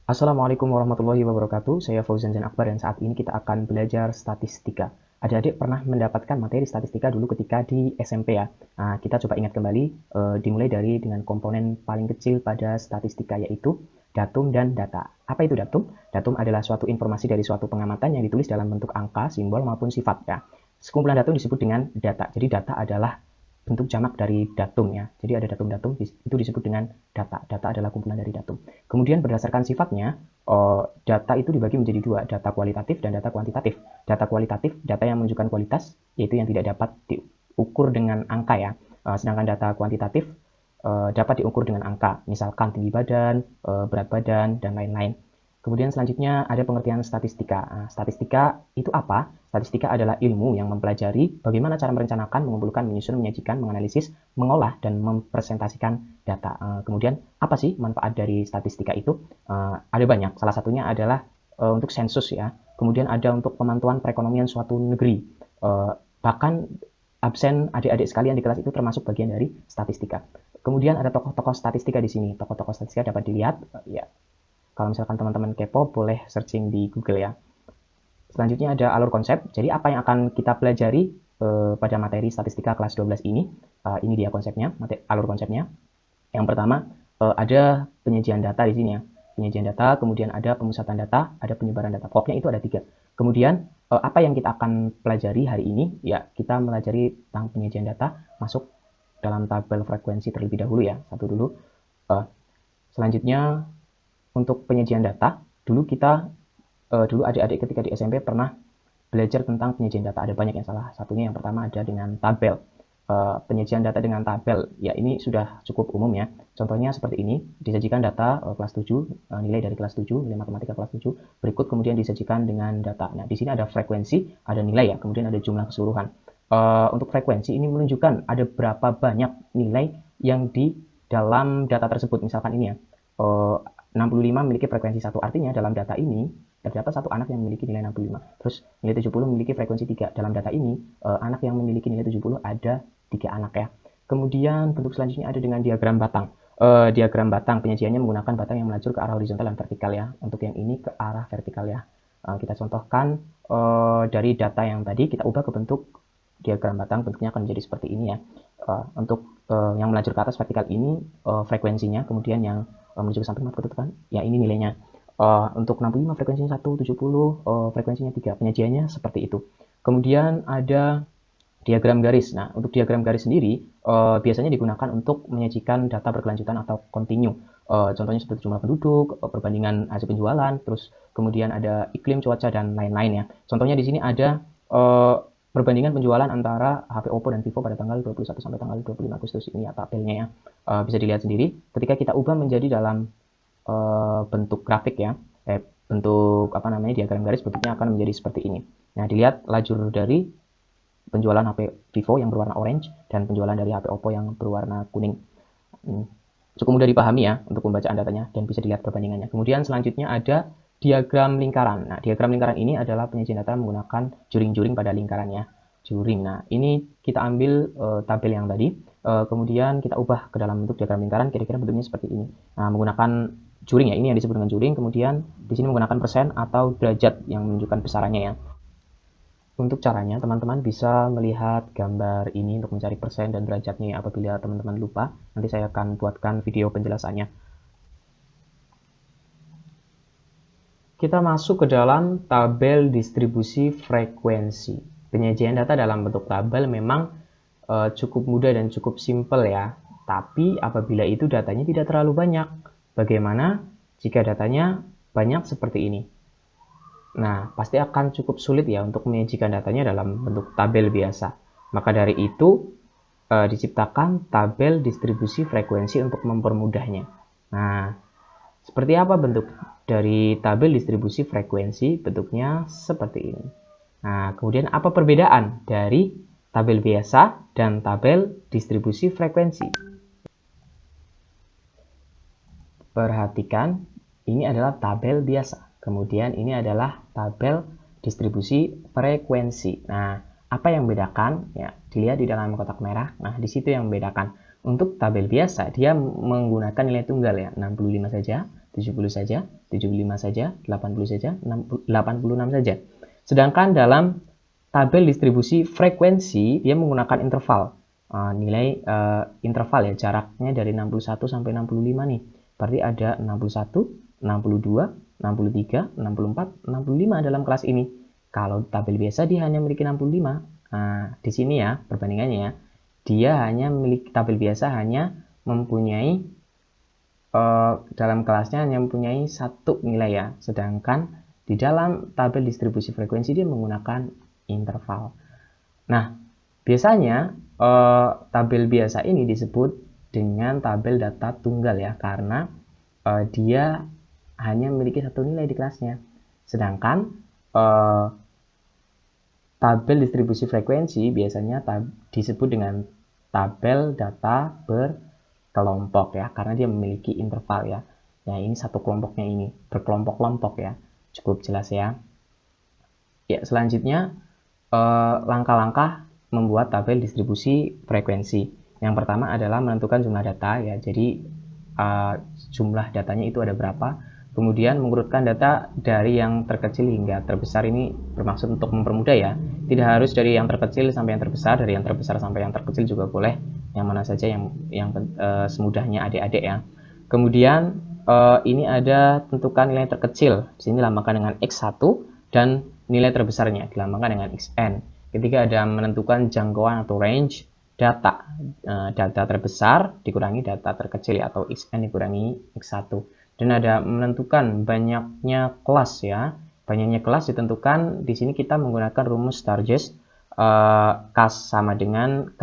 Assalamualaikum warahmatullahi wabarakatuh. Saya Fauzan Zain Akbar dan saat ini kita akan belajar statistika. Adik-adik pernah mendapatkan materi statistika dulu ketika di SMP ya. Nah, kita coba ingat kembali, dimulai dari dengan komponen paling kecil pada statistika yaitu datum dan data. Apa itu datum? Datum adalah suatu informasi dari suatu pengamatan yang ditulis dalam bentuk angka, simbol maupun sifat ya. Sekumpulan datum disebut dengan data. Jadi data adalah bentuk jamak dari datum ya. Jadi ada datum-datum itu disebut dengan data. Data adalah kumpulan dari datum. Kemudian berdasarkan sifatnya, data itu dibagi menjadi dua, data kualitatif dan data kuantitatif. Data kualitatif, data yang menunjukkan kualitas, yaitu yang tidak dapat diukur dengan angka ya. Sedangkan data kuantitatif dapat diukur dengan angka, misalkan tinggi badan, berat badan, dan lain-lain. Kemudian selanjutnya ada pengertian statistika. Nah, statistika itu apa? Statistika adalah ilmu yang mempelajari bagaimana cara merencanakan, mengumpulkan, menyusun, menyajikan, menganalisis, mengolah, dan mempresentasikan data. Kemudian apa sih manfaat dari statistika itu? Ada banyak. Salah satunya adalah untuk sensus ya. Kemudian ada untuk pemantauan perekonomian suatu negeri. Bahkan absen adik-adik sekalian di kelas itu termasuk bagian dari statistika. Kemudian ada tokoh-tokoh statistika di sini. Tokoh-tokoh statistika dapat dilihat ya. Kalau misalkan teman-teman kepo, boleh searching di Google ya. Selanjutnya ada alur konsep. Jadi apa yang akan kita pelajari pada materi statistika kelas 12 ini? Ini dia konsepnya, alur konsepnya. Yang pertama, ada penyajian data di sini ya. Penyajian data, kemudian ada pemusatan data, ada penyebaran data. Pokoknya itu ada 3. Kemudian, apa yang kita akan pelajari hari ini? Ya, kita melajari tentang penyajian data, masuk dalam tabel frekuensi terlebih dahulu ya. Satu dulu. Selanjutnya, untuk penyajian data, dulu adik-adik ketika di SMP pernah belajar tentang penyajian data. Ada banyak yang salah. Satunya yang pertama ada dengan tabel. Penyajian data dengan tabel, ya ini sudah cukup umum ya. Contohnya seperti ini, disajikan data kelas 7, nilai dari kelas 7, nilai matematika kelas 7. Berikut kemudian disajikan dengan data. Nah, di sini ada frekuensi, ada nilai ya, kemudian ada jumlah keseluruhan. Untuk frekuensi ini menunjukkan ada berapa banyak nilai yang di dalam data tersebut. Misalkan ini ya, 65 memiliki frekuensi 1. Artinya dalam data ini terdapat satu anak yang memiliki nilai 65. Terus nilai 70 memiliki frekuensi 3. Dalam data ini, anak yang memiliki nilai 70 ada 3 anak ya. Kemudian bentuk selanjutnya ada dengan diagram batang. Diagram batang penyajiannya menggunakan batang yang melajur ke arah horizontal dan vertikal ya. Untuk yang ini ke arah vertikal ya. Kita contohkan dari data yang tadi kita ubah ke bentuk diagram batang, bentuknya akan menjadi seperti ini ya. Untuk yang melajur ke atas vertikal ini frekuensinya, kemudian yang menuju ke samping ketutupan, ya ini nilainya. Untuk 65 frekuensinya 1, 70 frekuensinya 3. Penyajiannya seperti itu. Kemudian ada diagram garis. Nah, untuk diagram garis sendiri biasanya digunakan untuk menyajikan data berkelanjutan atau kontinu. Contohnya seperti jumlah penduduk, perbandingan hasil penjualan, terus kemudian ada iklim, cuaca, dan lain-lain ya. Contohnya di sini ada perbandingan penjualan antara HP Oppo dan Vivo pada tanggal 21 sampai tanggal 25 Agustus ini ya tabelnya ya. Bisa dilihat sendiri. Ketika kita ubah menjadi dalam bentuk grafik ya, bentuk diagram garis, bentuknya akan menjadi seperti ini. Nah, dilihat lajur dari penjualan HP Vivo yang berwarna orange dan penjualan dari HP Oppo yang berwarna kuning. Cukup mudah dipahami ya untuk pembacaan datanya dan bisa dilihat perbandingannya. Kemudian selanjutnya ada diagram lingkaran. Nah, diagram lingkaran ini adalah penyajian data menggunakan juring-juring pada lingkarannya. Juring. Nah, ini kita ambil tabel yang tadi, kemudian kita ubah ke dalam bentuk diagram lingkaran, kira-kira bentuknya seperti ini. Nah, menggunakan juring ya, ini yang disebut dengan juring, kemudian di sini menggunakan persen atau derajat yang menunjukkan besarannya ya. Untuk caranya, teman-teman bisa melihat gambar ini untuk mencari persen dan derajatnya apabila teman-teman lupa. Nanti saya akan buatkan video penjelasannya. Kita masuk ke dalam tabel distribusi frekuensi. Penyajian data dalam bentuk tabel memang cukup mudah dan cukup simpel ya. Tapi apabila itu datanya tidak terlalu banyak, bagaimana jika datanya banyak seperti ini? Nah, pasti akan cukup sulit ya untuk menyajikan datanya dalam bentuk tabel biasa. Maka dari itu, diciptakan tabel distribusi frekuensi untuk mempermudahnya. Nah, seperti apa bentuk dari tabel distribusi frekuensi? Bentuknya seperti ini. Nah, kemudian apa perbedaan dari tabel biasa dan tabel distribusi frekuensi? Perhatikan, ini adalah tabel biasa. Kemudian ini adalah tabel distribusi frekuensi. Nah, apa yang membedakan? Ya, dilihat di dalam kotak merah. Nah, di situ yang membedakan. Untuk tabel biasa, dia menggunakan nilai tunggal ya, 65 saja, 70 saja, 75 saja, 80 saja, 86 saja. Sedangkan dalam tabel distribusi frekuensi, dia menggunakan interval. Nilai interval ya, jaraknya dari 61 sampai 65 nih. Berarti ada 61, 62, 63, 64, 65 dalam kelas ini. Kalau tabel biasa dia hanya memiliki 65. Nah, di sini ya perbandingannya ya. Dia hanya memiliki tabel biasa hanya mempunyai dalam kelasnya hanya mempunyai satu nilai ya. Sedangkan di dalam tabel distribusi frekuensi dia menggunakan interval. Nah, biasanya tabel biasa ini disebut dengan tabel data tunggal ya, karena dia hanya memiliki satu nilai di kelasnya. Sedangkan tabel distribusi frekuensi biasanya disebut dengan tabel data berkelompok ya, karena dia memiliki interval ya. Nah, ini satu kelompoknya ini berkelompok-kelompok ya. Cukup jelas ya. Ya, selanjutnya langkah-langkah membuat tabel distribusi frekuensi. Yang pertama adalah menentukan jumlah data ya. Jadi jumlah datanya itu ada berapa. Kemudian mengurutkan data dari yang terkecil hingga terbesar. Ini bermaksud untuk mempermudah ya. Tidak harus dari yang terkecil sampai yang terbesar, dari yang terbesar sampai yang terkecil juga boleh. Yang mana saja yang semudahnya adik-adik ya. Kemudian ini ada tentukan nilai terkecil. Di sini dilambangkan dengan X1 dan nilai terbesarnya dilambangkan dengan Xn. Ketika ada menentukan jangkauan atau range data, data terbesar dikurangi data terkecil ya, atau Xn dikurangi X1. Dan ada menentukan banyaknya kelas ya. Banyaknya kelas ditentukan di sini kita menggunakan rumus Sturges. K sama dengan 1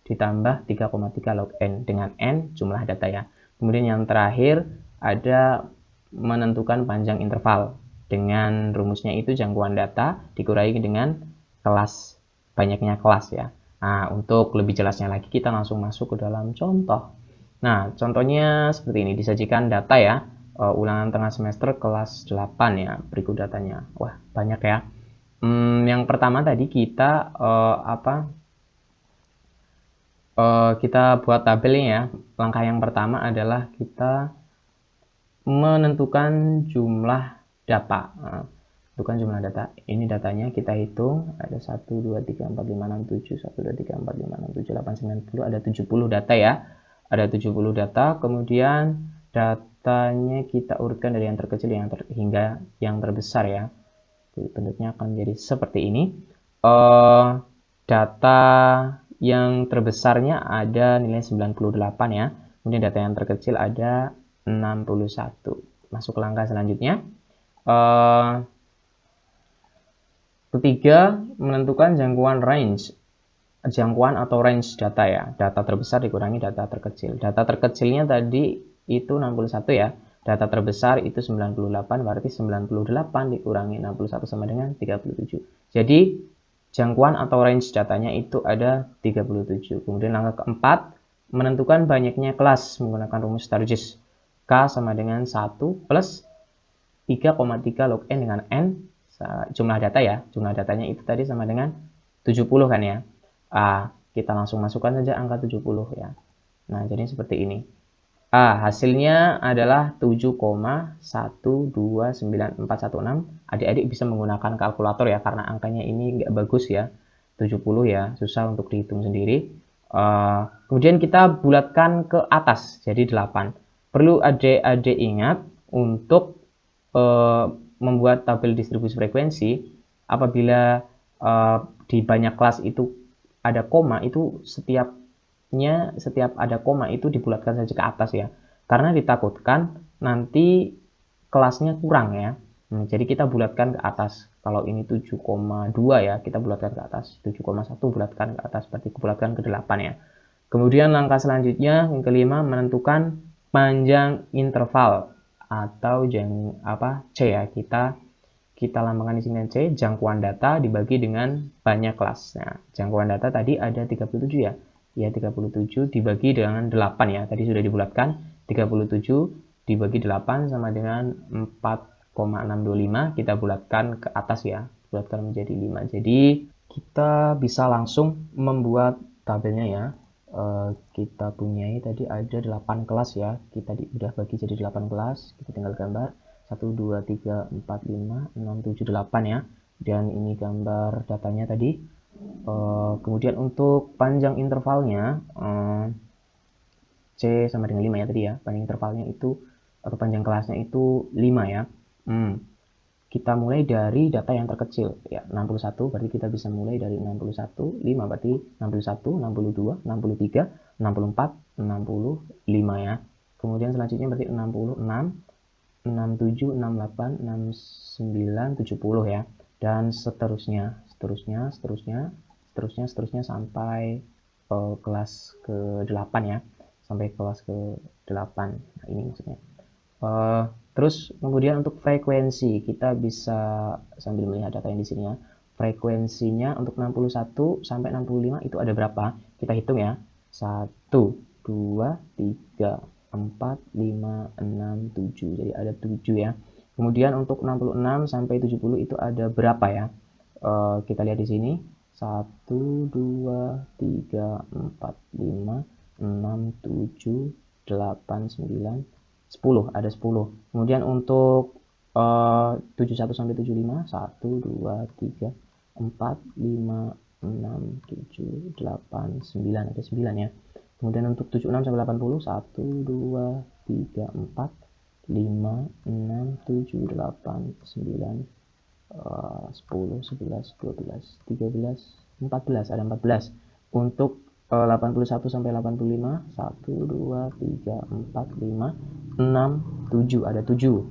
ditambah 3,3 log n, dengan n jumlah data ya. Kemudian yang terakhir ada menentukan panjang interval. Dengan rumusnya itu jangkauan data dikurangi dengan kelas, banyaknya kelas ya. Nah, untuk lebih jelasnya lagi kita langsung masuk ke dalam contoh. Nah, contohnya seperti ini, disajikan data ya, ulangan tengah semester kelas 8 ya, berikut datanya. Wah, banyak ya. Yang pertama tadi kita kita buat tabelnya ya. Langkah yang pertama adalah kita menentukan jumlah data. Tentukan jumlah data. Ini datanya kita hitung, ada 1, 2, 3, 4, 5, 6, 7, 1, 2, 3, 4, 5, 6, 7, 8, 9, 10, ada 70 data ya. Ada 70 data, kemudian datanya kita urutkan dari yang terkecil hingga yang terbesar ya. Jadi, bentuknya akan menjadi seperti ini. Data yang terbesarnya ada nilai 98 ya. Kemudian data yang terkecil ada 61. Masuk ke langkah selanjutnya. Ketiga, menentukan jangkauan atau range data ya. Data terbesar dikurangi data terkecil. Data terkecilnya tadi itu 61 ya. Data terbesar itu 98, berarti 98 dikurangi 61 sama dengan 37. Jadi jangkauan atau range datanya itu ada 37. Kemudian langkah keempat, menentukan banyaknya kelas menggunakan rumus Sturges. K sama dengan 1 plus 3,3 log n dengan n, jumlah data ya. Jumlah datanya itu tadi sama dengan 70 kan ya. Kita langsung masukkan saja angka 70 ya. Nah, jadi seperti ini. Hasilnya adalah 7,129416. Adik-adik bisa menggunakan kalkulator ya, karena angkanya ini nggak bagus ya. 70 ya, susah untuk dihitung sendiri. Kemudian kita bulatkan ke atas, jadi 8. Perlu adik-adik ingat untuk membuat tabel distribusi frekuensi, apabila di banyak kelas itu ada koma, itu setiap ada koma itu dibulatkan saja ke atas ya, karena ditakutkan nanti kelasnya kurang ya. Jadi kita bulatkan ke atas. Kalau ini 7,2 ya, kita bulatkan ke atas. 7,1 bulatkan ke atas, berarti bulatkan ke 8 ya. Kemudian langkah selanjutnya yang kelima, menentukan panjang interval atau C ya. Kita lambangkan di sini C, jangkauan data dibagi dengan banyak kelas. Nah, jangkauan data tadi ada 37 ya. Ya, 37 dibagi dengan 8 ya. Tadi sudah dibulatkan. 37 dibagi 8 sama dengan 4,625. Kita bulatkan ke atas ya. Bulatkan menjadi 5. Jadi, kita bisa langsung membuat tabelnya ya. kita punyai tadi ada 8 kelas ya. Kita udah bagi jadi 8 kelas. Kita tinggal gambar 1, 2, 3, 4, 5, 6, 7, 8 ya. Dan ini gambar datanya tadi. Kemudian untuk panjang intervalnya C sama dengan 5 ya tadi ya. Panjang intervalnya itu atau panjang kelasnya itu 5 ya. Kita mulai dari data yang terkecil ya, 61 berarti kita bisa mulai dari 61, 5 berarti 61, 62, 63, 64, 65 ya. Kemudian selanjutnya berarti 66, 67, 68, 69, 70 ya. Dan seterusnya sampai kelas ke-8 ya. Sampai kelas ke-8. Nah, ini maksudnya. Terus kemudian untuk frekuensi kita bisa sambil melihat data yang di sini ya. Frekuensinya untuk 61 sampai 65 itu ada berapa? Kita hitung ya. 1, 2, 3, 4, 5, 6, 7. Jadi ada 7 ya. Kemudian untuk 66 sampai 70 itu ada berapa ya? Kita lihat di sini. 1, 2, 3, 4, 5, 6, 7, 8, 9, 10, ada 10. Kemudian untuk 71 sampai 75, 1, 2, 3, 4, 5, 6, 7, 8, 9, ada 9 ya. Kemudian untuk 76 sampai 80, 1, 2, 3, 4, 5, 6, 7, 8, 9, 10, 11, 12, 13, 14, ada 14. Untuk 81 sampai 85, 1, 2, 3, 4, 5, 6, 7, ada 7.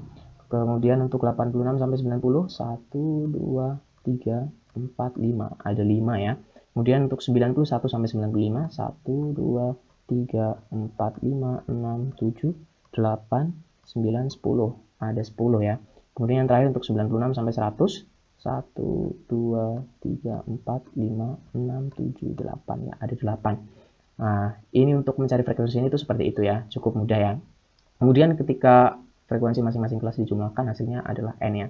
Kemudian untuk 86 sampai 90, 1, 2, 3, 4, 5, ada 5 ya. Kemudian untuk 91 sampai 95, 1, 2, 3, 4, 5, 6, 7, 8, 9, 10, ada 10 ya. Kemudian yang terakhir untuk 96 sampai 100, 1, 2, 3, 4, 5, 6, 7, 8 ya, ada 8. Nah, ini untuk mencari frekuensi ini itu seperti itu ya, cukup mudah ya. Kemudian ketika frekuensi masing-masing kelas dijumlahkan, hasilnya adalah N ya.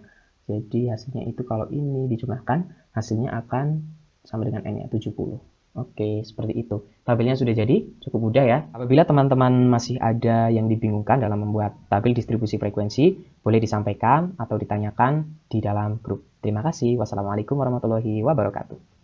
Jadi hasilnya itu kalau ini dijumlahkan, hasilnya akan sama dengan N ya, 70. Oke, seperti itu. Tabelnya sudah jadi, cukup mudah ya. Apabila teman-teman masih ada yang dibingungkan dalam membuat tabel distribusi frekuensi, boleh disampaikan atau ditanyakan di dalam grup. Terima kasih. Wassalamualaikum warahmatullahi wabarakatuh.